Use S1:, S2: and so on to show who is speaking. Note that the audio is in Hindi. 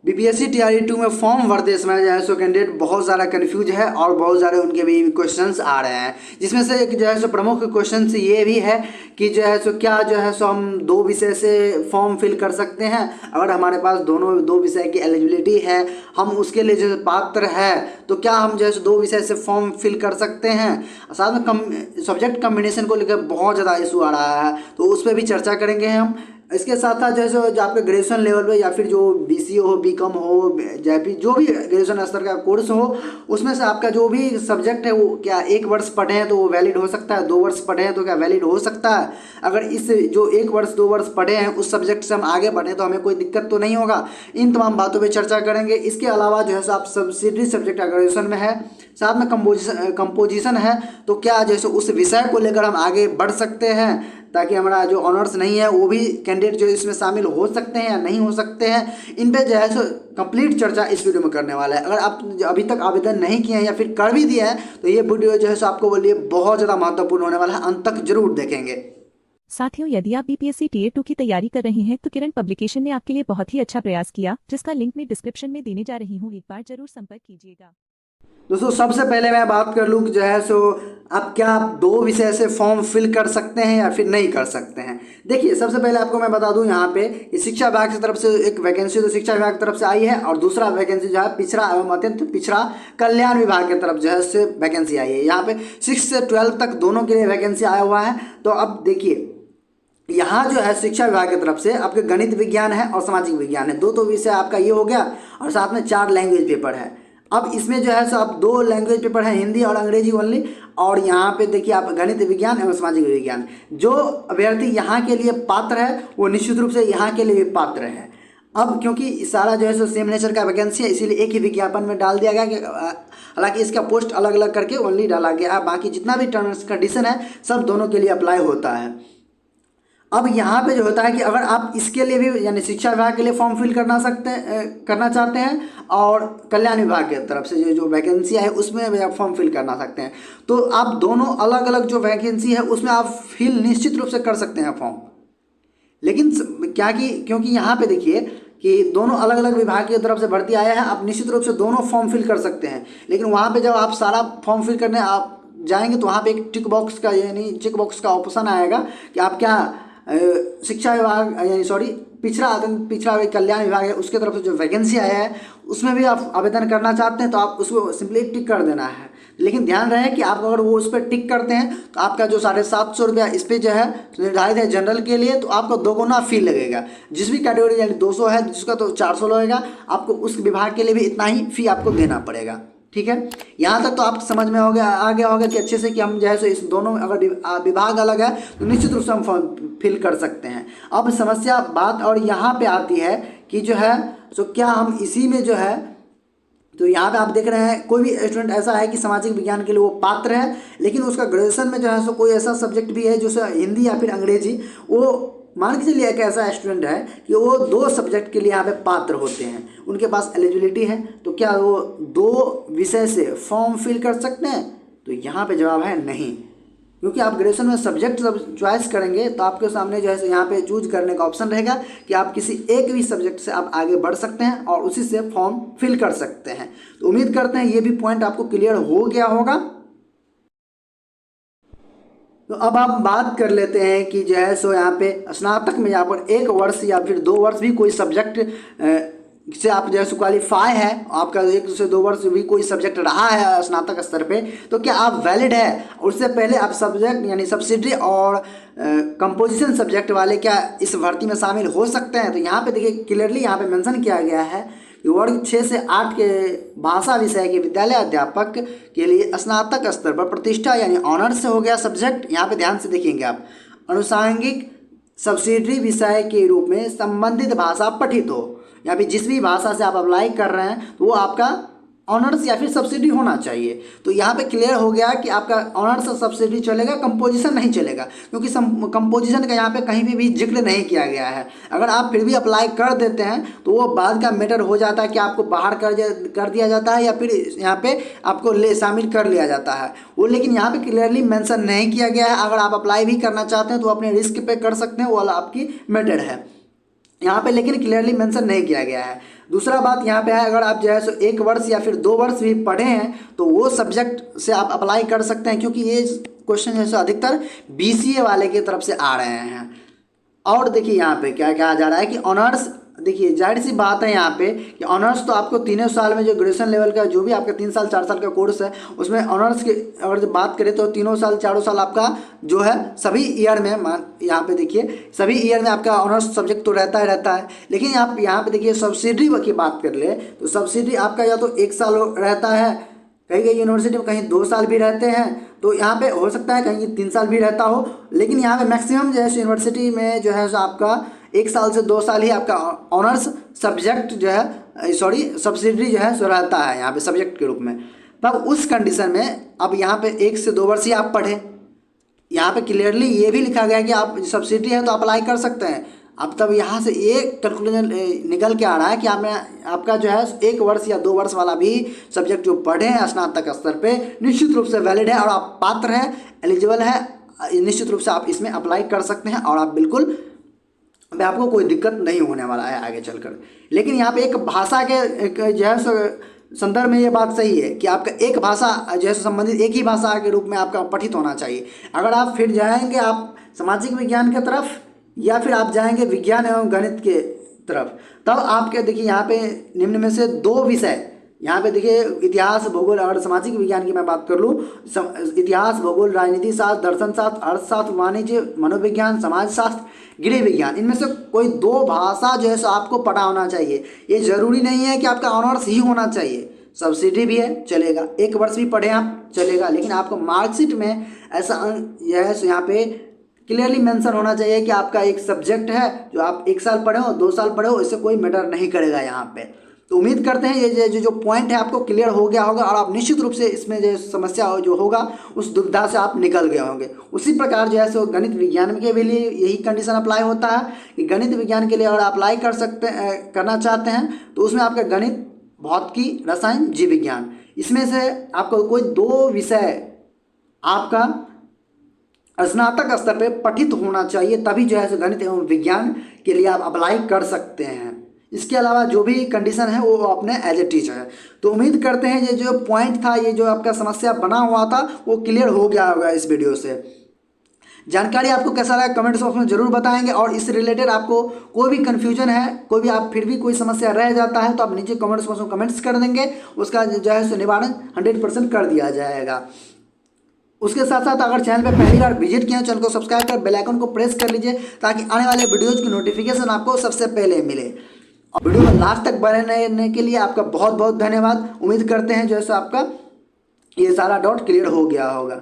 S1: बीपीएससी टीआरई 2 में फॉर्म भरते समय जो है सो कैंडिडेट बहुत ज़्यादा कन्फ्यूज है और बहुत सारे उनके भी क्वेश्चंस आ रहे हैं, जिसमें से एक जो है सो प्रमुख क्वेश्चंस ये भी है कि जो है सो क्या जो है सो हम दो विषय से फॉर्म फिल कर सकते हैं। अगर हमारे पास दोनों दो विषय की एलिजिबिलिटी है, हम उसके लिए जो पात्र है, तो क्या हम जो है सो दो विषय से फॉर्म फिल कर सकते हैं। साथ में सब्जेक्ट कम्बिनेशन को लेकर बहुत ज़्यादा इशू आ रहा है, तो उस पर भी चर्चा करेंगे हम। इसके साथ साथ जैसे जो आपके ग्रेजुएशन लेवल पे या फिर जो बीसीए हो, बीकॉम हो, या फिर जो भी ग्रेजुएशन स्तर का कोर्स हो, उसमें से आपका जो भी सब्जेक्ट है वो क्या 1 वर्ष पढ़े हैं तो वो वैलिड हो सकता है, 2 वर्ष पढ़े हैं तो क्या वैलिड हो सकता है। अगर इस जो 1 वर्ष 2 वर्ष पढ़े हैं उस सब्जेक्ट से हम आगे बढ़े तो हमें कोई दिक्कत तो नहीं होगा। इन तमाम बातों पर चर्चा करेंगे। इसके अलावा जो है सो आप सब्सिडरी सब्जेक्ट ग्रेजुएशन में है, साथ में कंपोजिशन है, तो क्या जैसे उस विषय को लेकर हम आगे बढ़ सकते हैं, ताकि हमारा जो ऑनर्स नहीं है वो भी कैंडिडेट जो इसमें शामिल हो सकते हैं या नहीं हो सकते हैं। इन पे जो है सो कंप्लीट चर्चा इस वीडियो में करने वाला है। अगर आप अभी तक आवेदन नहीं किए हैं या फिर कर भी दिया है तो ये वीडियो जो है सो आपको लिए बहुत ज़्यादा महत्वपूर्ण होने वाला है, अंत तक जरूर देखेंगे।
S2: साथियों, यदि आप बीपीएससी टीए 2 की तैयारी कर रहे हैं तो किरण पब्लिकेशन ने आपके लिए बहुत ही अच्छा प्रयास किया, जिसका लिंक मैं डिस्क्रिप्शन में देने जा रही हूँ। एक बार जरूर संपर्क कीजिएगा।
S1: दोस्तों सबसे पहले मैं बात कर लूँ कि जो है सो आप क्या दो विषय से फॉर्म फिल कर सकते हैं या फिर नहीं कर सकते हैं। देखिए सबसे पहले आपको मैं बता दूं यहाँ पे कि शिक्षा विभाग की तरफ से एक वैकेंसी तो शिक्षा विभाग की तरफ से आई है, और दूसरा वैकेंसी जो है पिछड़ा एवं अत्यंत पिछड़ा कल्याण विभाग की तरफ जो है से वैकेंसी आई है। यहाँ पे 6 से 12 तक दोनों के लिए वैकेंसी आया हुआ है। तो अब देखिए यहाँ जो है शिक्षा विभाग की तरफ से आपके गणित विज्ञान है और सामाजिक विज्ञान है, दो तो विषय आपका ये हो गया, और साथ में 4 लैंग्वेज पेपर है। अब इसमें जो है सो आप 2 लैंग्वेज पेपर है, हिंदी और अंग्रेजी ओनली। और यहाँ पे देखिए आप गणित विज्ञान एवं सामाजिक विज्ञान, जो अभ्यर्थी यहाँ के लिए पात्र है वो निश्चित रूप से यहाँ के लिए भी पात्र है। अब क्योंकि सारा जो है सो सेम नेचर का वैकेंसी है, इसीलिए एक ही विज्ञापन में डाल दिया गया कि हालांकि इसका पोस्ट अलग अलग करके ओनली डाला गया है, बाकी जितना भी टर्म्स कंडीशन है सब दोनों के लिए अप्लाई होता है। अब यहाँ पे जो होता है कि अगर आप इसके लिए भी यानी शिक्षा विभाग के लिए फॉर्म फिल करना चाहते हैं और कल्याण विभाग की तरफ से जो वैकेंसी है उसमें भी आप फॉर्म फिल करना सकते हैं, तो आप दोनों अलग अलग जो वैकेंसी है उसमें आप फिल निश्चित रूप से कर सकते हैं फॉर्म। लेकिन क्या कि क्योंकि यहाँ पे देखिए कि दोनों अलग अलग विभाग की तरफ से भर्ती आया है, आप निश्चित रूप से दोनों फॉर्म फिल कर सकते हैं। लेकिन वहाँ पे जब आप सारा फॉर्म फिल करने आप जाएंगे तो वहाँ पे एक टिक बॉक्स का यानी चेक बॉक्स का ऑप्शन आएगा कि आप क्या शिक्षा विभाग यानी सॉरी पिछड़ा कल्याण विभाग है उसके तरफ से जो वैकेंसी आया है उसमें भी आप आवेदन करना चाहते हैं, तो आप उसको सिंपली टिक कर देना है। लेकिन ध्यान रहे कि आप अगर वो उस पर टिक करते हैं तो आपका जो 750 रुपया इस पर जो है निर्धारित है जनरल के लिए, तो आपको 2 गुना फी लगेगा। जिस भी कैटेगरी यानी 200 है जिसका तो 400 लगेगा, आपको उस विभाग के लिए भी इतना ही फी आपको देना पड़ेगा। ठीक है, यहाँ तक तो आप समझ में आ गया होगा कि अच्छे से कि हम जो है सो इस दोनों अगर विभाग अलग है तो निश्चित रूप से हम फॉर्म फिल कर सकते हैं। अब समस्या बात और यहाँ पे आती है कि जो है सो क्या हम इसी में जो है, तो यहाँ पे आप देख रहे हैं कोई भी स्टूडेंट ऐसा है कि सामाजिक विज्ञान के लिए वो पात्र है, लेकिन उसका ग्रेजुएशन में जो है सो कोई ऐसा सब्जेक्ट भी है जो हिंदी या फिर अंग्रेजी, वो मान के चलिए एक ऐसा स्टूडेंट है कि वो 2 सब्जेक्ट के लिए यहाँ पे पात्र होते हैं, उनके पास एलिजिबिलिटी है, तो क्या वो 2 विषय से फॉर्म फिल कर सकते हैं? तो यहाँ पे जवाब है नहीं, क्योंकि आप ग्रेजुएशन में सब्जेक्ट चॉइस करेंगे तो आपके सामने जो है यहाँ पे चूज करने का ऑप्शन रहेगा कि आप किसी एक भी सब्जेक्ट से आप आगे बढ़ सकते हैं और उसी से फॉर्म फिल कर सकते हैं। तो उम्मीद करते हैं ये भी पॉइंट आपको क्लियर हो गया होगा। तो अब आप बात कर लेते हैं कि जो है सो यहाँ पे स्नातक में यहाँ पर 1 वर्ष या फिर 2 वर्ष भी कोई सब्जेक्ट से आप जो है सो क्वालिफाई है, आपका 1 से 2 वर्ष भी कोई सब्जेक्ट रहा है स्नातक स्तर पे, तो क्या आप वैलिड है? उससे पहले आप सब्जेक्ट यानी सब्सिडरी और कंपोजिशन सब्जेक्ट वाले क्या इस भर्ती में शामिल हो सकते हैं? तो यहाँ पे देखिए क्लियरली यहाँ पे मेंशन किया गया है कि वर्ग 6 से 8 के भाषा विषय के विद्यालय अध्यापक के लिए स्नातक स्तर पर प्रतिष्ठा यानी ऑनर्स से हो गया सब्जेक्ट। यहाँ पे ध्यान से देखेंगे आप, अनुषांगिक सब्सिडरी विषय के रूप में संबंधित भाषा पठित हो, या फिर जिस भी भाषा से आप अप्लाई कर रहे हैं तो वो आपका ऑनर्स या फिर सब्सिडी होना चाहिए। तो यहाँ पे क्लियर हो गया कि आपका ऑनर्स और सब्सिडी चलेगा, कंपोजिशन नहीं चलेगा, क्योंकि कंपोजिशन का यहाँ पे कहीं भी जिक्र नहीं किया गया है। अगर आप फिर भी अप्लाई कर देते हैं तो वो बाद का मैटर हो जाता है कि आपको बाहर कर दिया जाता है या फिर यहाँ पे आपको शामिल कर लिया जाता है वो, लेकिन यहाँ पे क्लियरली मेंशन नहीं किया गया है। अगर आप अप्लाई भी करना चाहते हैं तो अपने रिस्क पे कर सकते हैं, वो वाला आपकी मैटर है यहाँ पे, लेकिन क्लियरली मेंशन नहीं किया गया है। दूसरा बात यहाँ पे है, अगर आप जो है सो 1 वर्ष या फिर 2 वर्ष भी पढ़े हैं तो वो सब्जेक्ट से आप अप्लाई कर सकते हैं, क्योंकि ये क्वेश्चन जो है सो अधिकतर BCA वाले की तरफ से आ रहे हैं। और देखिए यहाँ पे क्या कहा जा रहा है कि ऑनर्स, देखिए जाहिर सी बात है यहाँ पे कि ऑनर्स तो आपको 3 साल में जो ग्रेजुएशन लेवल का जो भी आपका 3 साल 4 साल का कोर्स है उसमें ऑनर्स की अगर जब बात करें तो 3 साल 4 साल आपका जो है सभी ईयर में, यहाँ पे देखिए सभी ईयर में आपका ऑनर्स सब्जेक्ट तो रहता है। लेकिन आप यहाँ पे देखिए सब्सिडी की बात कर ले तो सब्सिडी आपका या तो 1 साल रहता है, कहीं यूनिवर्सिटी में कहीं 2 साल भी रहते हैं, तो यहाँ पे हो सकता है कहीं 3 साल भी रहता हो। लेकिन यहाँ पे मैक्सिमम जो है यूनिवर्सिटी में जो है आपका 1 साल से 2 साल ही आपका ऑनर्स सब्जेक्ट जो है सब्सिडी जो है सो रहता है यहाँ पे सब्जेक्ट के रूप में। तब उस कंडीशन में अब यहाँ पे 1 से 2 वर्ष ही आप पढ़े, यहाँ पे क्लियरली ये भी लिखा गया है कि आप सब्सिडी है तो अप्लाई कर सकते हैं। अब तब यहाँ से एक कैलकुलेशन निकल के आ रहा है कि आपका जो है 1 वर्ष या 2 वर्ष वाला भी सब्जेक्ट जो पढ़े हैं स्नातक स्तर पे निश्चित रूप से वैलिड है और आप पात्र हैं, एलिजिबल है, निश्चित रूप से आप इसमें अप्लाई कर सकते हैं और आप बिल्कुल आपको कोई दिक्कत नहीं होने वाला है आगे चलकर। लेकिन यहाँ पे एक भाषा के जो है संदर्भ में ये बात सही है कि आपका एक भाषा जो है संबंधित एक ही भाषा के रूप में आपका पठित होना चाहिए। अगर आप फिर जाएंगे आप सामाजिक विज्ञान की तरफ या फिर आप जाएंगे विज्ञान एवं गणित के तरफ, तब आपके देखिए यहाँ पे निम्न में से 2 विषय, यहाँ पे देखिए इतिहास भूगोल और सामाजिक विज्ञान की मैं बात कर लूँ, इतिहास भूगोल राजनीति शास्त्र दर्शन शास्त्र अर्थशास्त्र वाणिज्य मनोविज्ञान समाजशास्त्र गृह विज्ञान, इनमें से कोई 2 भाषा जो है सो आपको पता होना चाहिए। ये जरूरी नहीं है कि आपका ऑनर्स ही होना चाहिए, सब्सिडी भी है चलेगा, 1 वर्ष भी पढ़े आप चलेगा, लेकिन आपको मार्कशीट में ऐसा यह है सो यहाँ पे क्लियरली मेंशन होना चाहिए कि आपका एक सब्जेक्ट है जो आप 1 साल पढ़े हो 2 साल पढ़े हो, इससे कोई मैटर नहीं करेगा यहाँ पे। तो उम्मीद करते हैं ये जो पॉइंट है आपको क्लियर हो गया होगा और आप निश्चित रूप से इसमें जो समस्या जो होगा उस दुविधा से आप निकल गए होंगे। उसी प्रकार जो है सो गणित विज्ञान के भी लिए यही कंडीशन अप्लाई होता है कि गणित विज्ञान के लिए अगर अप्लाई करना चाहते हैं तो उसमें आपका गणित, भौतिकी, रसायन, जीव विज्ञान, इसमें से आपको कोई 2 विषय आपका स्नातक स्तर पे पठित होना चाहिए, तभी जो है सो गणित एवं विज्ञान के लिए आप अप्लाई कर सकते हैं। इसके अलावा जो भी कंडीशन है वो अपने एज ए टीचर है। तो उम्मीद करते हैं ये जो पॉइंट था, ये जो आपका समस्या बना हुआ था वो क्लियर हो गया होगा इस वीडियो से। जानकारी आपको कैसा लगा कमेंट बॉक्स में जरूर बताएंगे और इस रिलेटेड आपको कोई भी कन्फ्यूजन है, कोई भी आप फिर भी कोई समस्या रह जाता है तो आप नीचे कमेंट्स बॉक्स में कमेंट्स कर देंगे, उसका जो है सो निवारण 100% कर दिया जाएगा। उसके साथ साथ अगर चैनल पर पहली बार विजिट किया चैनल को सब्सक्राइब कर बेल आइकन को प्रेस कर लीजिए ताकि आने वाले वीडियोज़ की नोटिफिकेशन आपको सबसे पहले मिले। और वीडियो में लास्ट तक बने रहने के लिए आपका बहुत बहुत धन्यवाद। उम्मीद करते हैं जो है सो आपका ये सारा डाउट क्लियर हो गया होगा।